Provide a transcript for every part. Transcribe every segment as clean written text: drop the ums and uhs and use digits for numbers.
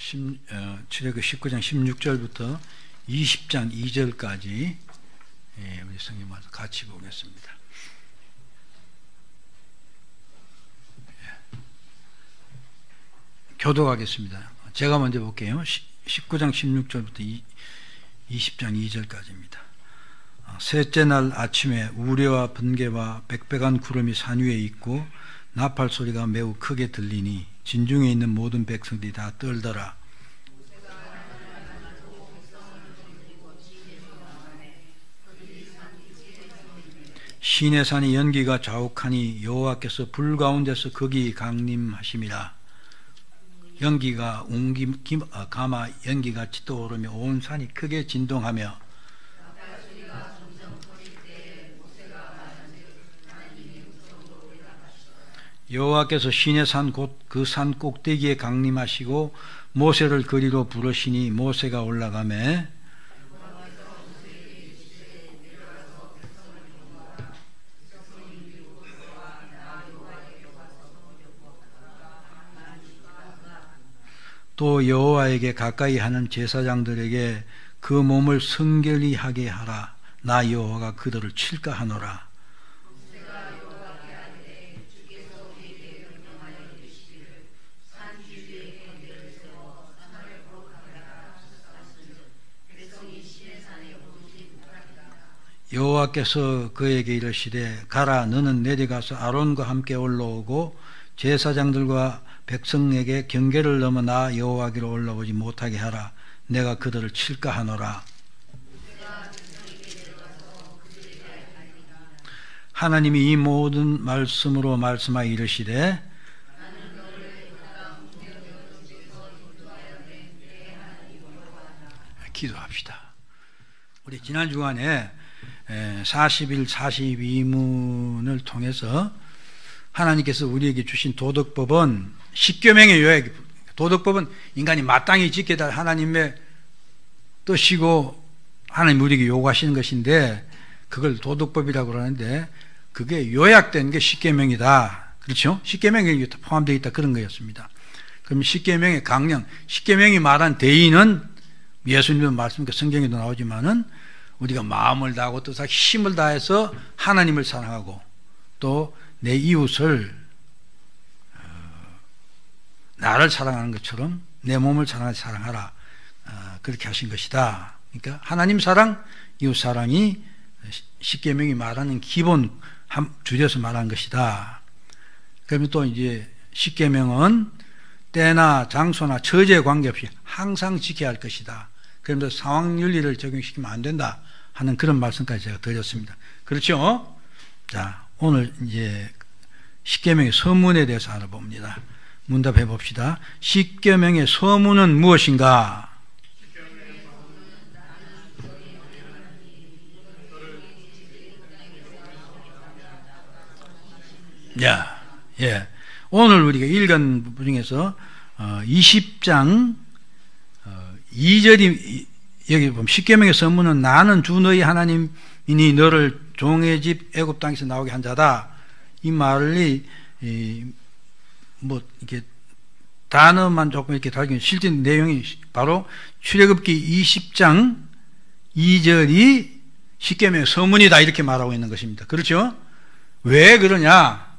출애굽 19장 16절부터 20장 2절까지 우리 성경 말씀 같이 보겠습니다. 교독하겠습니다. 제가 먼저 볼게요. 19장 16절부터 20장 2절까지입니다. 셋째 날 아침에 우레와 번개와 빽빽한 구름이 산 위에 있고 나팔 소리가 매우 크게 들리니 진중에 있는 모든 백성들이 다 떨더라. 시내산이 연기가 자욱하니 여호와께서 불 가운데서 거기 강림하심이라. 연기가 가마 연기같이 떠오르며 온 산이 크게 진동하며 여호와께서 시내산 곧 그 산 꼭대기에 강림하시고 모세를 그리로 부르시니 모세가 올라가매 또 여호와에게 가까이 하는 제사장들에게 그 몸을 성결히 하게 하라. 나 여호와가 그들을 칠까 하노라. 여호와께서 그에게 이르시되 가라. 너는 내려가서 아론과 함께 올라오고 제사장들과 백성에게 경계를 넘어 나 여호와께로 올라오지 못하게 하라. 내가 그들을 칠까 하노라. 하나님이 이 모든 말씀으로 말씀하여 이르시되 기도합시다. 우리 지난 주간에 40일 42문을 통해서 하나님께서 우리에게 주신 도덕법은 십계명의 요약. 도덕법은 인간이 마땅히 지켜야 할 하나님의 뜻이고 하나님 우리에게 요구하시는 것인데 그걸 도덕법이라고 그러는데 그게 요약된 게 십계명이다. 그렇죠? 십계명이 포함되어 있다 그런 거였습니다. 그럼 십계명의 강령, 십계명이 말한 대의는 예수님의 말씀, 성경에도 나오지만은 우리가 마음을 다하고 뜻하고 힘을 다해서 하나님을 사랑하고 또 내 이웃을 나를 사랑하는 것처럼 내 몸을 사랑하라. 그렇게 하신 것이다. 그러니까 하나님 사랑, 이웃 사랑이 십계명이 말하는 기본 줄여서 말한 것이다. 그러면 또 이제 십계명은 때나 장소나 처지에 관계없이 항상 지켜야 할 것이다. 그런데 상황 윤리를 적용시키면 안 된다 하는 그런 말씀까지 제가 드렸습니다. 그렇죠? 자, 오늘 이제 십계명의 서문에 대해서 알아봅니다. 문답해 봅시다. 십계명의 서문은 무엇인가? 예. 오늘 우리가 읽은 부분 중에서 20장 2절이 여기 보면 십계명의 서문은 나는 주 너희 하나님이니 너를 종의 집 애굽 땅에서 나오게 한 자다. 이 말이 뭐 이렇게 단어만 조금 이렇게 다르긴 실제 내용이 바로 출애굽기 20장 2절이 십계명의 서문이다 이렇게 말하고 있는 것입니다. 그렇죠? 왜 그러냐?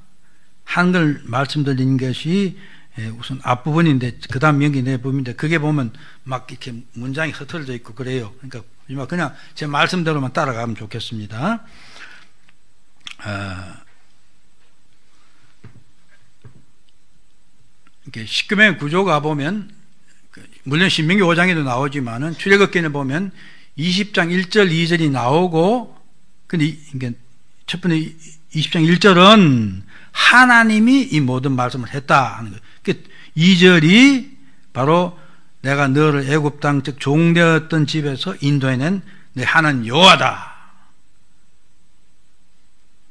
한글 말씀드린 것이 우선 앞부분인데 그 다음 여기 내 부분인데 그게 보면 막 이렇게 문장이 흐트러져 있고 그래요. 그러니까 그냥 제 말씀대로만 따라가면 좋겠습니다. 이렇게 십계명의 구조가 보면 물론 신명기 5장에도 나오지만은 출애굽기는 보면 20장 1절 2절이 나오고 근데 이게 첫 번째 20장 1절은 하나님이 이 모든 말씀을 했다 하는 거예요. 2절이 바로 내가 너를 애굽 땅 즉 종되었던 집에서 인도해낸 내 하나님 여호와다.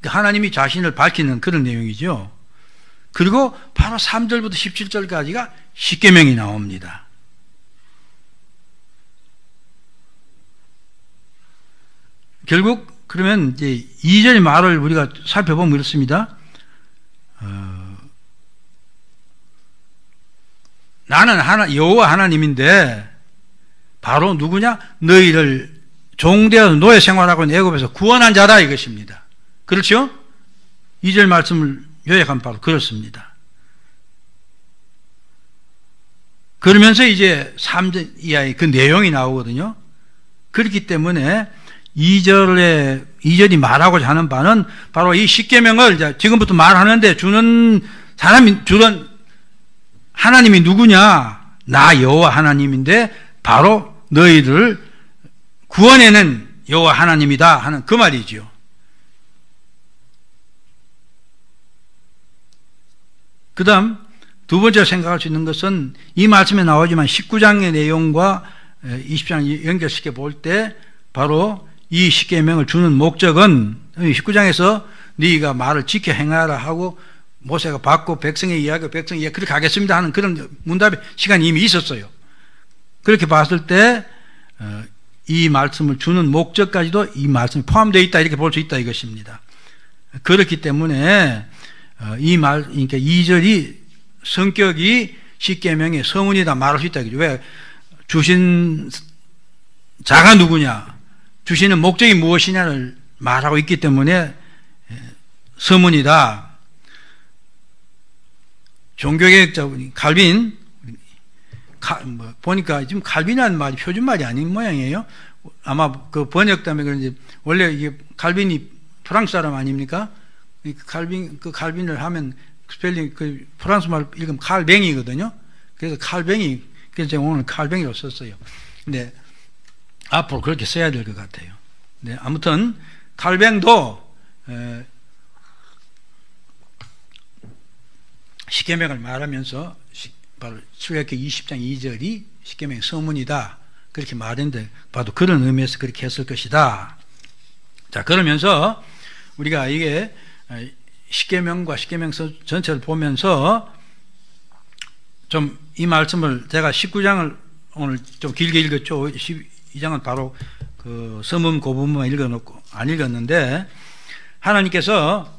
하나님이 자신을 밝히는 그런 내용이죠. 그리고 바로 3절부터 17절까지가 십계명이 나옵니다. 결국 그러면 이제 2절 말을 우리가 살펴보면 이렇습니다. 나는 여호와 하나님인데 바로 누구냐? 너희를 종되어서 노예 생활하고 있는 애굽에서 구원한 자다 이것입니다. 그렇죠? 2절 말씀을 요약하면 바로 그렇습니다. 그러면서 이제 3절 이하의 그 내용이 나오거든요. 그렇기 때문에 2절이 말하고자 하는 바는 바로 이 십계명을 지금부터 말하는데 주는 하나님이 누구냐? 나 여호와 하나님인데 바로 너희를 구원해낸 여호와 하나님이다 하는 그 말이지요. 그 다음 두 번째로 생각할 수 있는 것은 이 말씀에 나오지만 19장의 내용과 20장 연결시켜 볼 때 바로 이 십계명을 주는 목적은 19장에서 네가 말을 지켜 행하라 하고 모세가 받고 백성의 이야기 그렇게 하겠습니다 하는 그런 문답의 시간이 이미 있었어요. 그렇게 봤을 때 이 말씀을 주는 목적까지도 이 말씀이 포함되어 있다 이렇게 볼 수 있다 이것입니다. 그렇기 때문에 그러니까 2절이 성격이 십계명의 서문이다 말할 수 있다. 왜? 주신 자가 누구냐, 주시는 목적이 무엇이냐를 말하고 있기 때문에 서문이다. 종교개혁자 칼빈 보니까 지금 칼빈이라는 말이 표준말이 아닌 모양이에요. 아마 그 번역 때문에 그런지 원래 이게 칼빈이 프랑스 사람 아닙니까? 칼빈을 하면 스펠링 그 프랑스 말 읽으면 칼뱅이거든요. 그래서 칼뱅이, 그래서 제가 오늘 칼뱅이로 썼어요. 근데 앞으로 그렇게 써야 될 것 같아요. 네, 아무튼 칼뱅도 십계명을 말하면서 바로 출애굽기 20장 2절이 십계명의 서문이다 그렇게 말했는데 봐도 그런 의미에서 그렇게 했을 것이다. 자, 그러면서 우리가 이게 십계명과 십계명 전체를 보면서 좀 이 말씀을 제가 19장을 오늘 좀 길게 읽었죠. 12장은 바로 그 서문 그 부분만 읽어놓고 안 읽었는데 하나님께서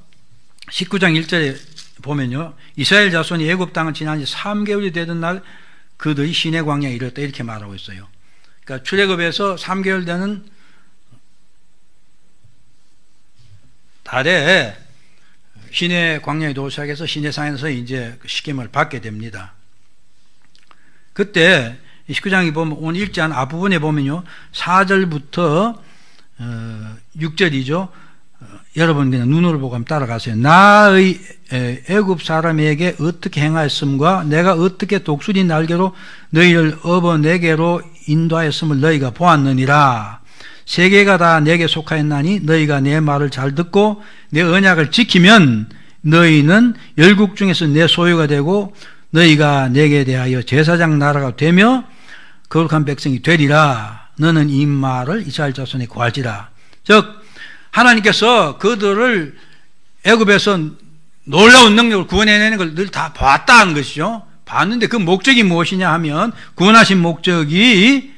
19장 1절에 보면요, 이스라엘 자손이 애굽 땅을 지난 지 3개월이 되던 날 그들이 시내 광야에 이르렀다 이렇게 말하고 있어요. 그러니까 출애굽에서 3개월 되는 달에 시내 광야에 도착해서 시내산에서 이제 십계명을 받게 됩니다. 그때 19장에 보면 오늘 읽지 않은 앞부분에 보면요 4절부터 6절이죠. 여러분 그냥 눈으로 보고 한번 따라가세요. 나의 애굽 사람에게 어떻게 행하였음과 내가 어떻게 독수리 날개로 너희를 업어 내게로 인도하였음을 너희가 보았느니라. 세계가 다 내게 속하였나니 너희가 내 말을 잘 듣고 내 언약을 지키면 너희는 열국 중에서 내 소유가 되고 너희가 내게 대하여 제사장 나라가 되며 거룩한 백성이 되리라. 너는 이 말을 이스라엘 자손에 고할지라. 즉 하나님께서 그들을 애굽에서 놀라운 능력을 구원해내는 걸 늘 다 봤다는 것이죠. 봤는데 그 목적이 무엇이냐 하면 구원하신 목적이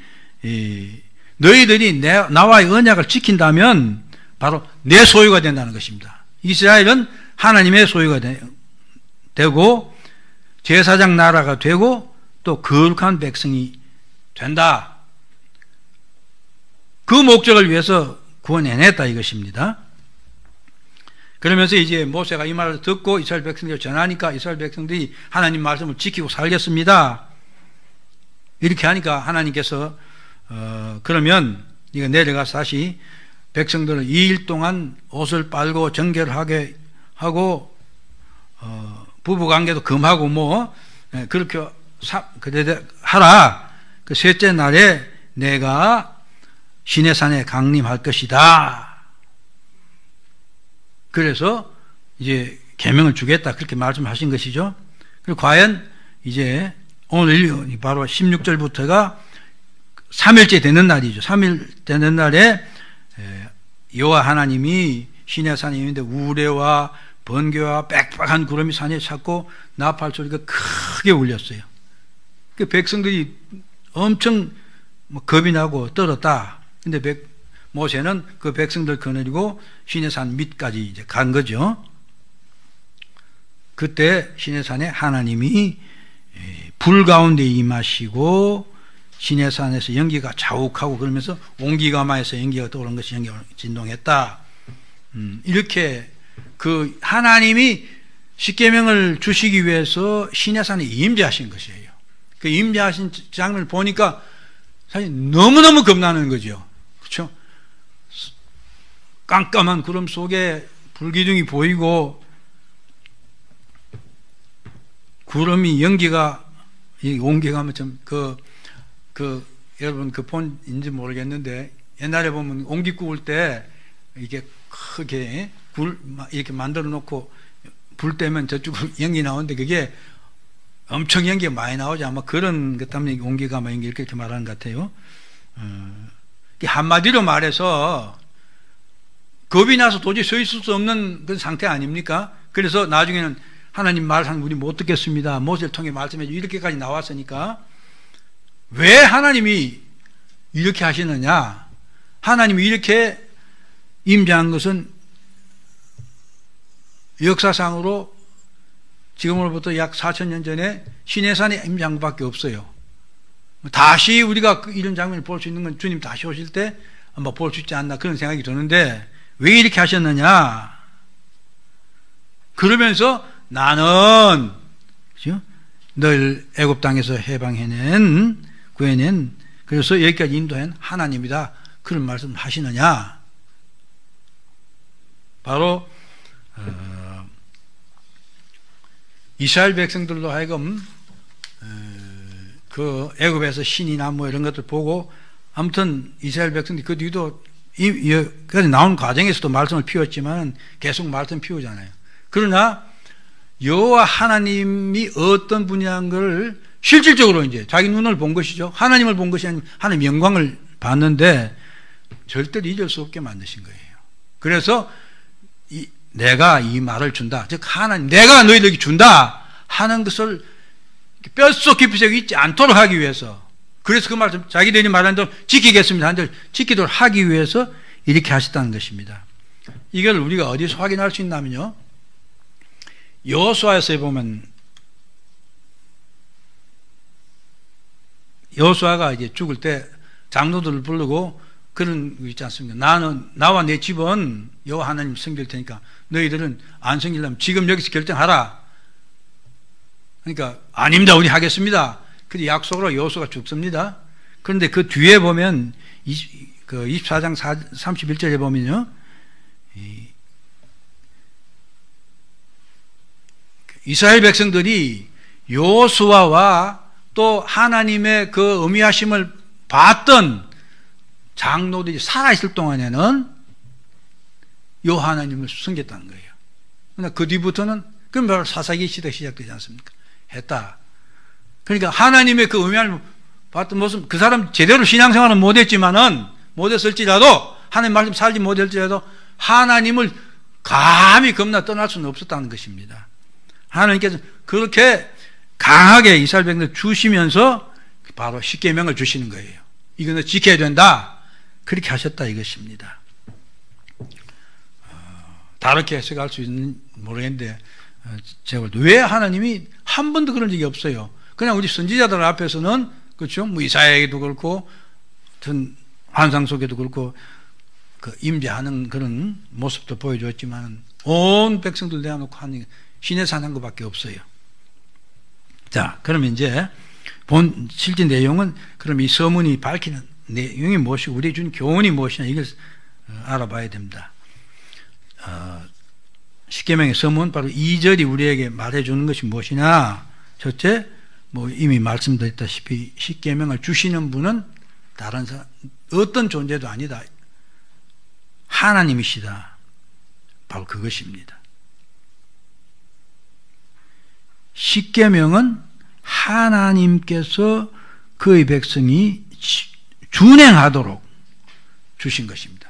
너희들이 나와의 언약을 지킨다면 바로 내 소유가 된다는 것입니다. 이스라엘은 하나님의 소유가 되고 제사장 나라가 되고 또 거룩한 백성이 된다. 그 목적을 위해서 구원해냈다 이것입니다. 그러면서 이제 모세가 이 말을 듣고 이스라엘 백성들을 전하니까 이스라엘 백성들이 하나님 말씀을 지키고 살겠습니다. 이렇게 하니까 하나님께서 그러면 이거 내려가서 다시 백성들을 2일 동안 옷을 빨고 정결하게 하고 부부관계도 금하고 뭐 그렇게 하라. 그 셋째 날에 내가 시내산에 강림할 것이다. 그래서 이제 계명을 주겠다 그렇게 말씀하신 것이죠. 그리고 과연 이제 오늘 바로 16절부터가 3일째 되는 날이죠. 3일 되는 날에 여호와 하나님이 시내산에 있는데 우레와 번개와 빽빽한 구름이 산에 찼고 나팔 소리가 크게 울렸어요. 그 백성들이 엄청 겁이 나고 떨었다. 근데 모세는 그 백성들 거느리고 시내산 밑까지 이제 간 거죠. 그때 시내산에 하나님이 불 가운데 임하시고 시내산에서 연기가 자욱하고 그러면서 온기가마에서 연기가 떠오른 것이 연기가 진동했다. 이렇게 그 하나님이 십계명을 주시기 위해서 시내산에 임재하신 것이에요. 그 임재하신 장면을 보니까 사실 너무너무 겁나는 거죠. 그렇죠? 깜깜한 구름 속에 불기둥이 보이고 구름이 연기가 온기가 좀 여러분 그 본인지 모르겠는데 옛날에 보면 옹기 구울 때 이게 크게 이렇게 만들어 놓고 불 때면 저쪽으로 연기 나오는데 그게 엄청 연기가 많이 나오지 아마 그런 것 때문에 온기가 막 연기 이렇게 말하는 것 같아요. 한마디로 말해서 겁이 나서 도저히 서 있을 수 없는 그런 상태 아닙니까? 그래서 나중에는 하나님 말씀 우리 못 듣겠습니다. 모세를 통해 말씀해 주고 이렇게까지 나왔으니까 왜 하나님이 이렇게 하시느냐? 하나님이 이렇게 임재한 것은 역사상으로 지금으로부터 약 4,000년 전에 시내산에 임재한 것밖에 없어요. 다시 우리가 이런 장면을 볼 수 있는 건 주님 다시 오실 때 아마 볼 수 있지 않나 그런 생각이 드는데 왜 이렇게 하셨느냐? 그러면서 나는 널 애굽 땅에서 구해낸 그래서 여기까지 인도한 하나님이다. 그런 말씀을 하시느냐? 바로 이스라엘 백성들로 하여금 그 애굽에서 신이나 뭐 이런 것들 보고 아무튼 이스라엘 백성들이 그 뒤도 나온 과정에서도 말씀을 피웠지만 계속 말씀 피우잖아요. 그러나 여호와 하나님이 어떤 분이라는 걸 실질적으로 이제 자기 눈을 본 것이죠. 하나님을 본 것이 아니라 하나님 영광을 봤는데 절대로 잊을 수 없게 만드신 거예요. 그래서 내가 이 말을 준다. 즉 하나님 내가 너희들에게 준다 하는 것을 뼛속 깊이 새겨 잊지 않도록 하기 위해서 그래서 그 말씀 자기들이 말한 대로 지키겠습니다 하는 대로 지키도록 하기 위해서 이렇게 하셨다는 것입니다. 이걸 우리가 어디서 확인할 수 있냐면요. 여호수아에서 보면 여호수아가 이제 죽을 때 장로들을 부르고 그런 거 있지 않습니까? 나와 내 집은 여호와 하나님 섬길 테니까 너희들은 안 섬기려면 지금 여기서 결정하라. 그러니까 아닙니다. 우리 하겠습니다. 그래서 약속으로 여호수아가 죽습니다. 그런데 그 뒤에 보면 24장 31절에 보면요. 이스라엘 백성들이 여호수아와 또 하나님의 그 어미하심을 봤던 장로들이 살아있을 동안에는 여호와 하나님을 섬겼다는 거예요. 그러나 그 뒤부터는 그럼 바로 사사기 시대가 시작되지 않습니까? 했다. 그러니까 하나님의 그 어미하심을 봤던 모습 그 사람 제대로 신앙생활은 못했을지라도 하나님 말씀 살지 못했을지라도 하나님을 감히 겁나 떠날 수는 없었다는 것입니다. 하나님께서 그렇게 강하게 이스라엘 백성을 주시면서 바로 십계명을 주시는 거예요. 이거는 지켜야 된다. 그렇게 하셨다 이것입니다. 다르게 해석할 수 있는 모르겠는데 제가 왜 하나님이 한 번도 그런 적이 없어요. 그냥 우리 선지자들 앞에서는 그렇죠. 뭐 이사야에게도 그렇고 어떤 환상 속에도 그렇고 그 임재하는 그런 모습도 보여줬지만 온 백성들 내어놓고 하는 신의 산한 것밖에 없어요. 자, 그러면 이제 본 실제 내용은 그럼 이 서문이 밝히는 내용이 무엇이고 우리에 준 교훈이 무엇이냐 이걸 알아봐야 됩니다. 십계명의 서문 바로 2절이 우리에게 말해주는 것이 무엇이냐. 첫째, 뭐 이미 말씀드렸다시피 십계명을 주시는 분은 다른 사람 어떤 존재도 아니다. 하나님이시다. 바로 그것입니다. 십계명은 하나님께서 그의 백성이 준행하도록 주신 것입니다.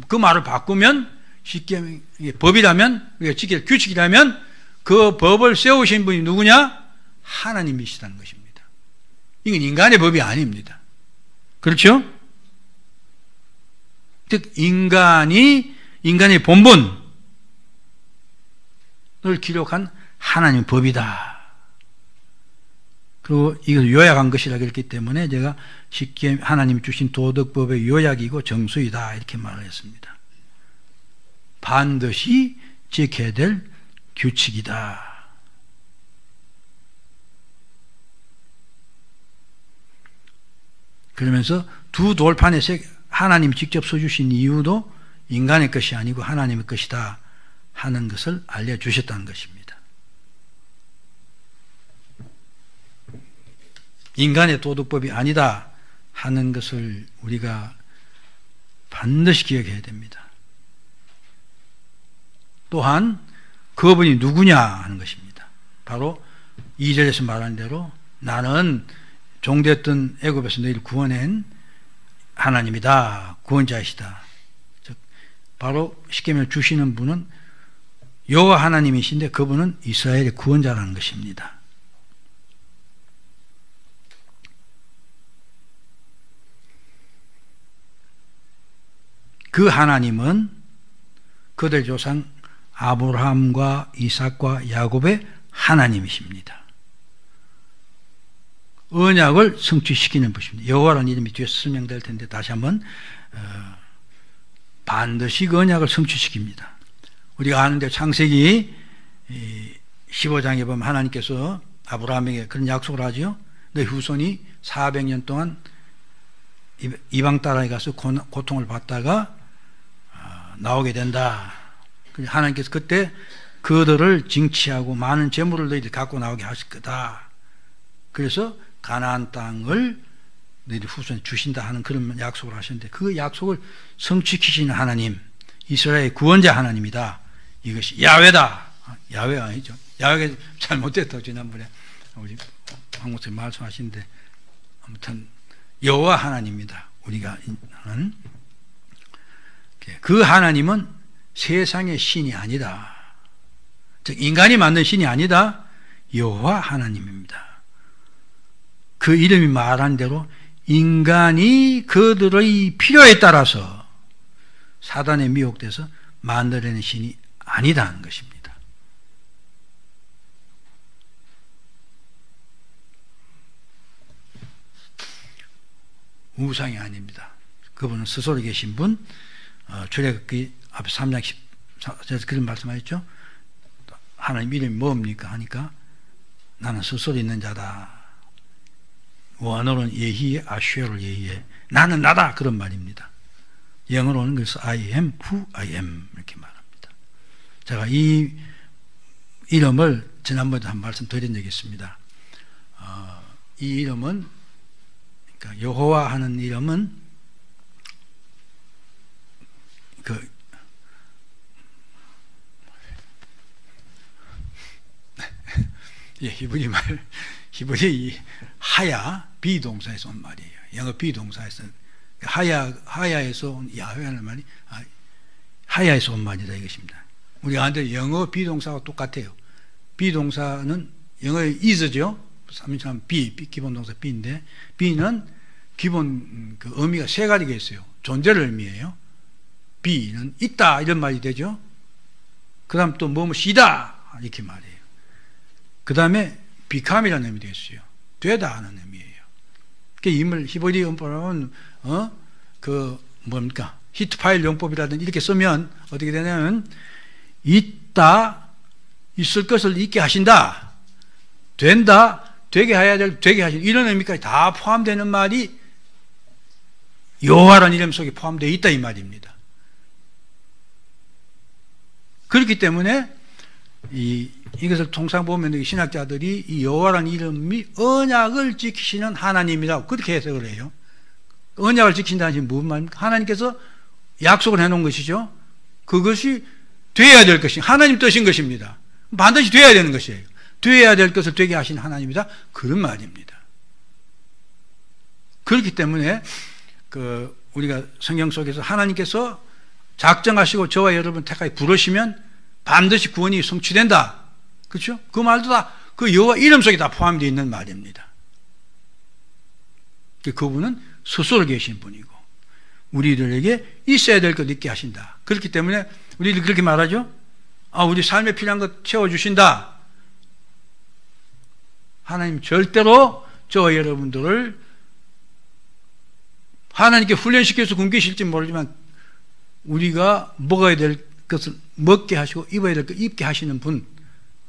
그 말을 바꾸면 십계명이 법이라면 우리가 지킬 규칙이라면 그 법을 세우신 분이 누구냐? 하나님이시다는 것입니다. 이건 인간의 법이 아닙니다. 그렇죠? 즉 인간의 본분을 기록한 하나님의 법이다. 그리고 이걸 요약한 것이라 그랬기 때문에 제가 쉽게 하나님이 주신 도덕법의 요약이고 정수이다 이렇게 말을 했습니다. 반드시 지켜야 될 규칙이다. 그러면서 두 돌판에 하나님이 직접 써주신 이유도 인간의 것이 아니고 하나님의 것이다 하는 것을 알려주셨다는 것입니다. 인간의 도덕법이 아니다 하는 것을 우리가 반드시 기억해야 됩니다. 또한 그분이 누구냐 하는 것입니다. 바로 2절에서 말한 대로 나는 종되었던 애굽에서 너희를 구원한 하나님이다. 구원자이시다. 즉 바로 쉽게 말해 주시는 분은 여호와 하나님이신데 그분은 이스라엘의 구원자라는 것입니다. 그 하나님은 그들 조상 아브라함과 이삭과 야곱의 하나님이십니다. 언약을 성취시키는 분입니다. 여호와라는 이름이 뒤에서 설명될 텐데 다시 한번 반드시 그 언약을 성취시킵니다. 우리가 아는데 창세기 15장에 보면 하나님께서 아브라함에게 그런 약속을 하죠. 너 후손이 400년 동안 이방 땅에 가서 고통을 받다가 나오게 된다. 하나님께서 그때 그들을 징치하고 많은 재물을 너희들이 갖고 나오게 하실 거다. 그래서 가나안 땅을 너희들 후손에 주신다 하는 그런 약속을 하셨는데 그 약속을 성취시키시는 하나님, 이스라엘의 구원자 하나님이다. 이것이 야훼다. 야훼가 아니죠. 야훼가 잘못됐다고 지난번에 우리 황 목사님 말씀하시는데 아무튼 여호와 하나님입니다. 우리가 하는 그 하나님은 세상의 신이 아니다. 즉 인간이 만든 신이 아니다. 여호와 하나님입니다. 그 이름이 말한 대로 인간이 그들의 필요에 따라서 사단에 미혹돼서 만들어낸 신이 아니다는 것입니다. 우상이 아닙니다. 그분은 스스로 계신 분, 출애굽기 앞에 3장 10절에서 그런 말씀하셨죠. 하나님 이름이 뭡니까 하니까 나는 스스로 있는 자다. 원어로는 예히에 아쉐를 예히에 나는 나다 그런 말입니다. 영어로는 그래서 I am who I am 이렇게 말합니다. 제가 이 이름을 지난번에 한 말씀 드린 적이 있습니다. 이 이름은 그러니까 여호와 하는 이름은 히브리 하야 비동사에서 온 말이에요. 영어 비동사에서 하야에서 온 야훼라는 말이 하야에서 온 말이다 이것입니다. 우리가 아는데 영어 비동사와 똑같아요. 비동사는 영어의 is죠. 3인称 be 기본 동사 be인데 be는 기본 그 의미가 세 가지가 있어요. 존재를 의미해요. be는 있다 이런 말이 되죠. 그 다음 또 무엇이다 이렇게 말해요. 그 다음에 become이라는 의미도 있어요. 되다 하는 의미예요. 그 인물 히브리 문법은 뭡니까? 히트 파일 용법이라든지 이렇게 쓰면 어떻게 되냐면 있다, 있을 것을 있게 하신다, 된다, 되게 해야 될 되게 하신다 이런 의미까지 다 포함되는 말이 여호와라는 이름 속에 포함되어 있다 이 말입니다. 그렇기 때문에 이것을 통상 보면 신학자들이 이 여호와라는 이름이 언약을 지키시는 하나님이라고 그렇게 해석을 해요. 언약을 지킨다는 것이 무슨 말입니까? 하나님께서 약속을 해놓은 것이죠. 그것이 되어야 될 것이 하나님 뜻인 것입니다. 반드시 되어야 되는 것이에요. 되어야 될 것을 되게 하신 하나님이다. 그런 말입니다. 그렇기 때문에 우리가 성경 속에서 하나님께서 작정하시고 저와 여러분 택하여 부르시면 반드시 구원이 성취된다. 그렇죠? 그 말도 다 그 여호와 이름 속에 다 포함되어 있는 말입니다. 그분은 스스로 계신 분이고 우리들에게 있어야 될 것 있게 하신다. 그렇기 때문에 우리들 그렇게 말하죠. 우리 삶에 필요한 것 채워주신다. 하나님 절대로 저와 여러분들을 하나님께 훈련시켜서 굶기실지 모르지만 우리가 먹어야 될 것을 먹게 하시고 입어야 될 것 입게 하시는 분.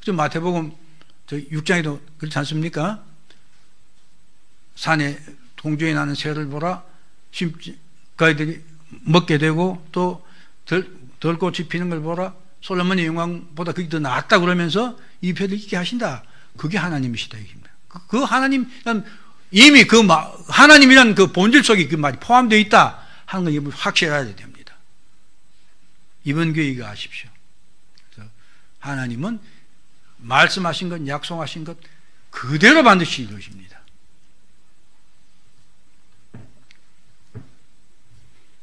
마태복음 6장에도 그렇지 않습니까? 산에 동주에 나는 새를 보라. 그아이들이 먹게 되고 또 덜꽃이 피는 걸 보라. 솔로몬의 영광보다 그게 더 낫다 그러면서 이 표를 있게 하신다. 그게 하나님이시다. 그 하나님, 이미 그 하나님이란 그 본질 속에 그 말이 포함되어 있다 하는 걸 확실해야 됩니다. 이번 교회 이거 아십시오. 그래서 하나님은 말씀하신 것, 약속하신 것 그대로 반드시 이루십니다.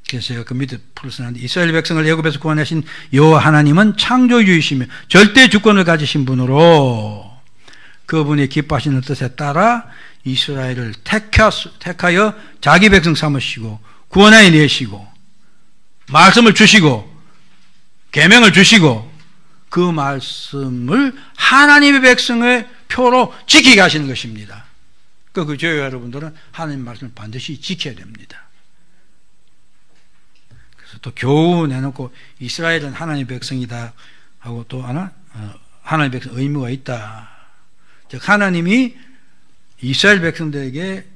그래서 제가 그 밑에 풀었었는데 이스라엘 백성을 애굽에서 구원하신 여호와 하나님은 창조주이시며 절대 주권을 가지신 분으로 그분이 기뻐하시는 뜻에 따라 이스라엘을 택하여 자기 백성 삼으시고 구원하여 내시고 말씀을 주시고 계명을 주시고 그 말씀을 하나님의 백성의 표로 지키게 하시는 것입니다. 그 저희 여러분들은 하나님의 말씀을 반드시 지켜야 됩니다. 그래서 또 교훈해놓고 이스라엘은 하나님의 백성이다 하고 또 하나 하나님의 백성 의무가 있다. 즉 하나님이 이스라엘 백성들에게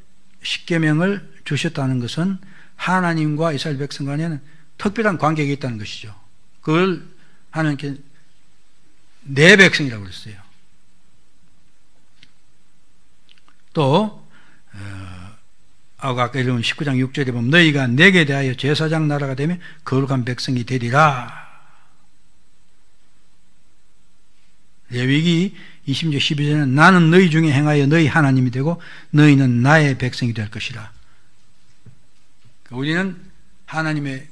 십계명을 주셨다는 것은 하나님과 이스라엘 백성 간에는 특별한 관계가 있다는 것이죠. 그걸 하나님께 내 백성이라고 그랬어요. 또 아까 읽은 19장 6절에 보면 너희가 내게 대하여 제사장 나라가 되면 거룩한 백성이 되리라. 레위기 20절 12절에는 나는 너희 중에 행하여 너희 하나님이 되고 너희는 나의 백성이 될 것이라. 우리는 하나님의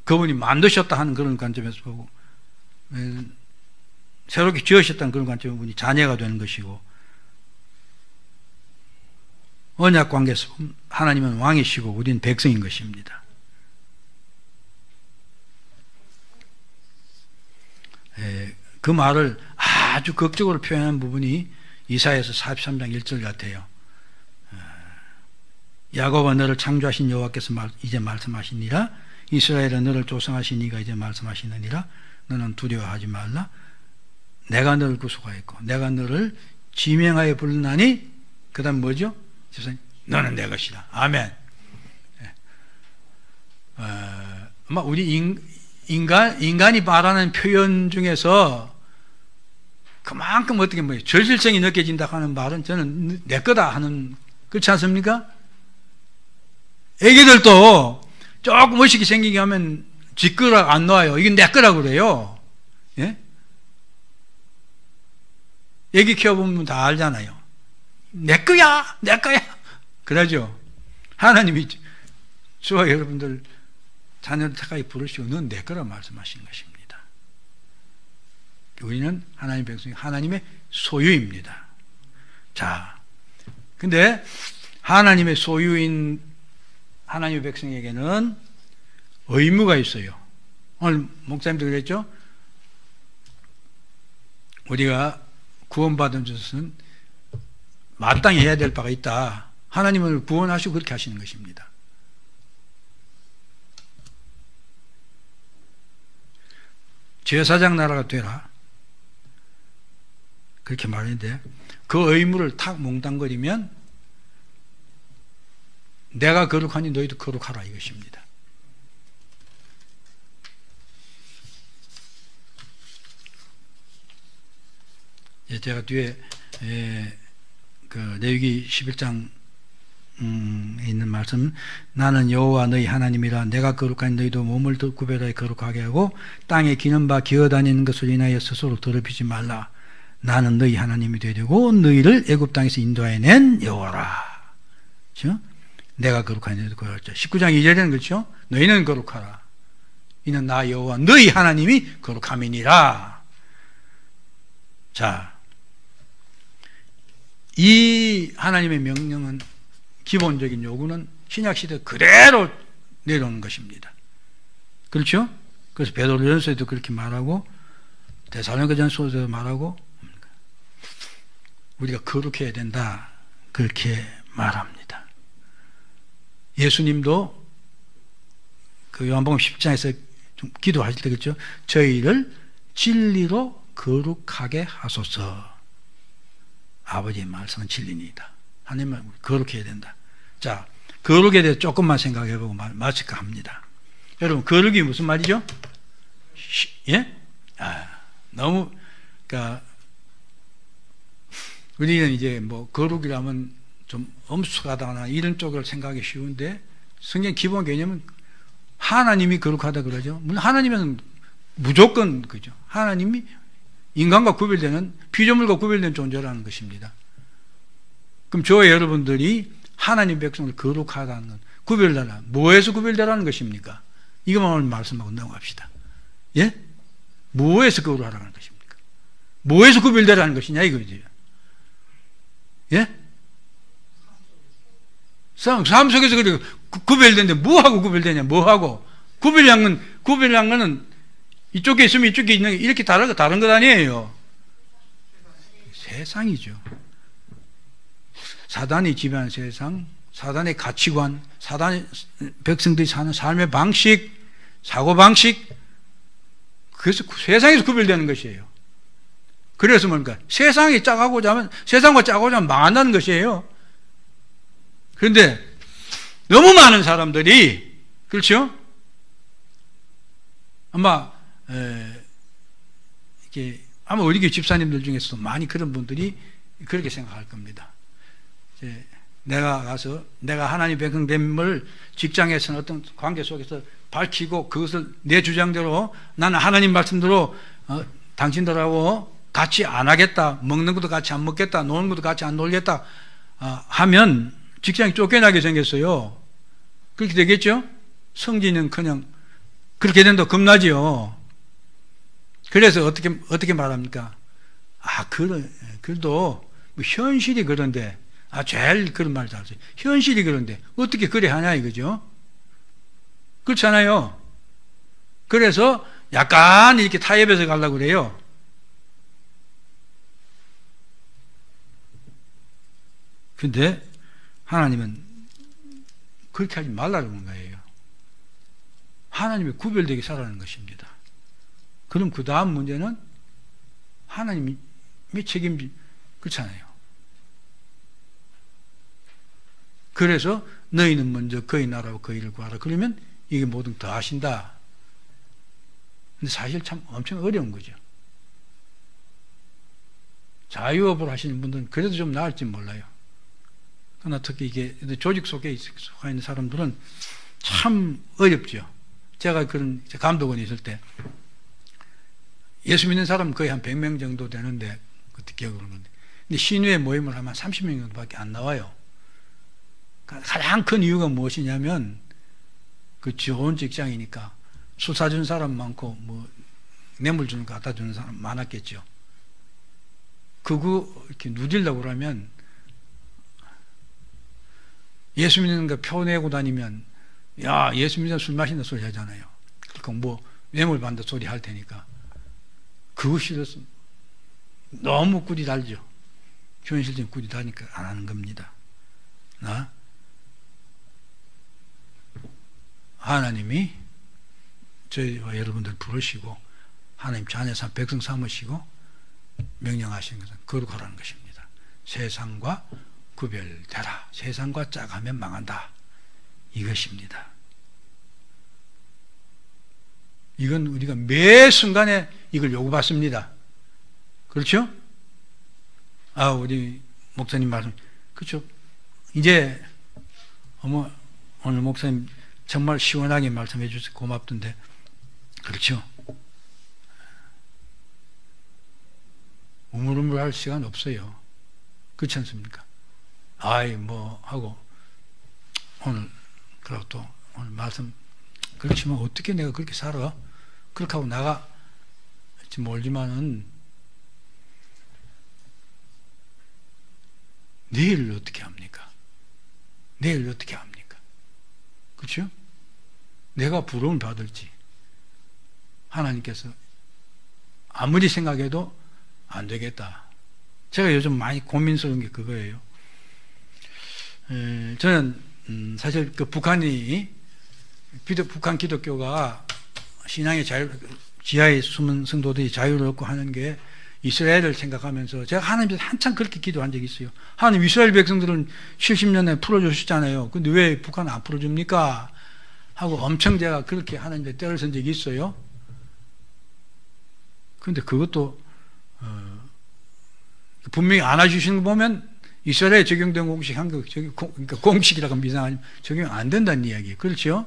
그분이 만드셨다 하는 그런 관점에서 보고 새롭게 지으셨다는 그런 관점에서 우리 자녀가 되는 것이고 언약 관계에서 하나님은 왕이시고 우리는 백성인 것입니다. 그 말을 아주 극적으로 표현한 부분이 이사야서 43장 1절 같아요. 야곱아 너를 창조하신 여호와께서 이제 말씀하시니라. 이스라엘아 너를 조성하신 이가 이제 말씀하시느니라. 너는 두려워하지 말라. 내가 너를 구속하였고 내가 너를 지명하여 부르나니 그 다음 뭐죠? 너는 내 것이다. 아멘. 아마 우리 인간이 말하는 표현 중에서 그만큼 어떻게 절실성이 느껴진다 하는 말은 저는 내 거다 하는, 그렇지 않습니까? 애기들도 조금 의식이 생기게 하면 지 거라 안 놔요. 이건 내 거라고 그래요. 예? 애기 키워보면 다 알잖아요. 내 거야! 내 거야! 그러죠. 하나님이 저와 여러분들 자녀를 가까이 부르시고 넌 내 거라 말씀하신 것입니다. 우리는 하나님의 백성이 하나님의 소유입니다. 자, 근데 하나님의 소유인 하나님의 백성에게는 의무가 있어요. 오늘 목사님도 그랬죠? 우리가 구원받은 것은 마땅히 해야 될 바가 있다. 하나님을 구원하시고 그렇게 하시는 것입니다. 제사장 나라가 되라. 그렇게 말했는데 그 의무를 탁 몽땅거리면 내가 거룩하니 너희도 거룩하라 이것입니다. 제가 뒤에 그 레위기 11장 있는 말씀, 나는 여호와 너희 하나님이라. 내가 거룩하니 너희도 몸을 구별하여 거룩하게 하고 땅에 기는 바 기어다니는 것을 인하여 스스로 더럽히지 말라. 나는 너희 하나님이 되고 너희를 애굽 땅에서 인도하여 낸 여호와라. 그렇죠? 내가 거룩하니 너희도 거룩하자. 19장 2절에는 그렇죠? 너희는 거룩하라. 이는 나 여호와 너희 하나님이 거룩함이니라. 자, 이 하나님의 명령은 기본적인 요구는 신약시대 그대로 내려오는 것입니다. 그렇죠? 그래서 베드로전서에도 그렇게 말하고 데살로니가전서에도 말하고. 우리가 거룩해야 된다. 그렇게 말합니다. 예수님도 그 요한복음 10장에서 좀 기도하실 때 그렇죠? 저희를 진리로 거룩하게 하소서. 아버지의 말씀은 진리니이다. 하나님은 거룩해야 된다. 자, 거룩에 대해서 조금만 생각해보고 마칠까 합니다. 여러분, 거룩이 무슨 말이죠? 예? 너무, 그러니까 우리는 이제 뭐 거룩이라면 좀 엄숙하다거나 이런 쪽을 생각하기 쉬운데 성경 기본 개념은 하나님이 거룩하다 그러죠. 물론 하나님은 무조건 그죠. 하나님이 인간과 구별되는 피조물과 구별된 존재라는 것입니다. 그럼 저와 여러분들이 하나님 백성을 거룩하다는 건 구별되라. 뭐에서 구별되라는 것입니까? 이것만 오늘 말씀하고 넘어갑시다. 예? 뭐에서 거룩하라는 것입니까? 뭐에서 구별되라는 것이냐 이거죠. 예? 삶 속에서 그래 구별되는데 뭐하고 구별되냐? 뭐하고? 구별한 거는 이쪽에 있으면 이쪽에 있는 게 이렇게 다른 것 아니에요. 세상이죠. 사단이 지배하는 세상, 사단의 가치관, 사단의 백성들이 사는 삶의 방식, 사고방식, 그래서 세상에서 구별되는 것이에요. 그래서 뭔가 세상이 짜고자 하면 세상과 짜고자 하면 망한다는 것이에요. 그런데 너무 많은 사람들이 그렇죠? 아마 이렇게 아마 우리 교회 집사님들 중에서도 많이 그런 분들이 그렇게 생각할 겁니다. 내가 가서 내가 하나님 백성됨을 직장에서는 어떤 관계 속에서 밝히고 그것을 내 주장대로 나는 하나님 말씀대로 당신들하고 같이 안 하겠다, 먹는 것도 같이 안 먹겠다, 노는 것도 같이 안 놀겠다 하면 직장이 쫓겨나게 생겼어요. 그렇게 되겠죠? 성진은 그냥 그렇게 된다고 겁나지요. 그래서 어떻게 말합니까? 그래도 뭐 현실이 그런데 제일 그런 말 잘하세요. 현실이 그런데 어떻게 그래 하냐 이거죠. 그렇잖아요. 그래서 약간 이렇게 타협해서 가려고 그래요. 근데 하나님은 그렇게 하지 말라는 거예요. 하나님이 구별되게 살아가는 것입니다. 그럼 그 다음 문제는 하나님이 책임질, 그렇잖아요. 그래서 너희는 먼저 그의 나라와 그의 일을 구하라. 그러면 이게 모든 더 하신다. 근데 사실 참 엄청 어려운 거죠. 자유업을 하시는 분들은 그래도 좀 나을지 몰라요. 그러나 특히 이게 조직 속에 속해 있는 사람들은 참 어렵죠. 제가 그런 감독원에 있을 때 예수 믿는 사람은 거의 한 100명 정도 되는데 그때 기억을 하는데 근데 신유의 모임을 하면 30명 정도밖에 안 나와요. 가장 큰 이유가 무엇이냐면 그 좋은 직장이니까 술 사주는 사람 많고 뭐 뇌물 주는 거 갖다 주는 사람 많았겠죠. 그거 이렇게 누리려고 그러면 예수 믿는 거 표 내고 다니면 야 예수 믿는 술 마신다 소리 하잖아요. 그러니까 뭐 뇌물 받는다 소리 할 테니까 그거 싫어서 너무 꿀이 달죠. 현실적인 꿀이 다니까 안 하는 겁니다. 하나님이 저희와 여러분들 부르시고 하나님 자녀 백성 삼으시고 명령하신 것은 거룩하라는 것입니다. 세상과 구별되라. 세상과 짝하면 망한다. 이것입니다. 이건 우리가 매 순간에 이걸 요구받습니다. 그렇죠? 우리 목사님 말씀 그렇죠? 이제 오늘 목사님 정말 시원하게 말씀해 주셔서 고맙던데 그렇죠? 우물우물할 시간 없어요. 그렇지 않습니까? 뭐 하고 오늘 그리고 또 오늘 말씀 그렇지만 어떻게 내가 그렇게 살아? 그렇게 하고 나가 몰지만은 내일을 어떻게 합니까? 내일 어떻게 합니까? 그렇죠? 내가 부러움을 받을지 하나님께서 아무리 생각해도 안 되겠다. 제가 요즘 많이 고민스러운 게 그거예요. 저는 사실 그 북한 기독교가 신앙의 지하에 숨은 성도들이 자유를 얻고 하는 게 이스라엘을 생각하면서 제가 하나님께 한참 그렇게 기도한 적이 있어요. 하나님, 이스라엘 백성들은 70년에 풀어주셨잖아요. 근데 왜 북한 안 풀어줍니까? 하고 엄청 제가 그렇게 하나님께 때를 쓴 적이 있어요. 근데 그것도 분명히 안아주시는 거 보면 이스라엘에 적용된 공식, 한국 그러니까 공식이라고 하면 이상하지만 적용 안 된다는 이야기예요. 그렇죠?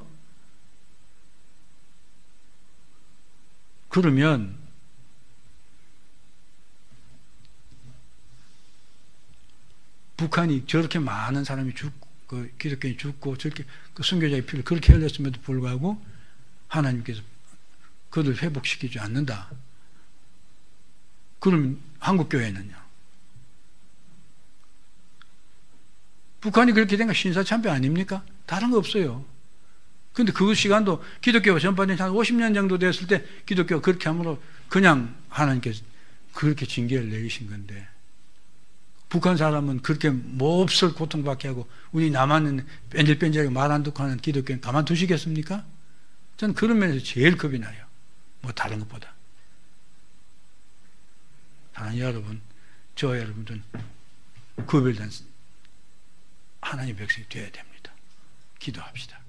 그러면 북한이 저렇게 많은 사람이 죽고, 그 기독교인이 죽고, 저렇게 그 순교자의 피를 그렇게 흘렸음에도 불구하고 하나님께서 그들을 회복시키지 않는다. 그럼 한국교회는요? 북한이 그렇게 된 거 신사참배 아닙니까? 다른 거 없어요. 근데 그 시간도 기독교가 전반적인 한 50년 정도 됐을 때 기독교가 그렇게 함으로 그냥 하나님께서 그렇게 징계를 내리신 건데, 북한 사람은 그렇게 몹쓸 고통받게 하고 우리 남한은 뺀질뺀질하게 말 안 듣고 하는 기독교는 가만두시겠습니까? 저는 그런 면에서 제일 겁이 나요. 뭐 다른 것보다. 사랑하는 여러분, 저와 여러분들은 구별된 하나님의 백성이 되어야 됩니다. 기도합시다.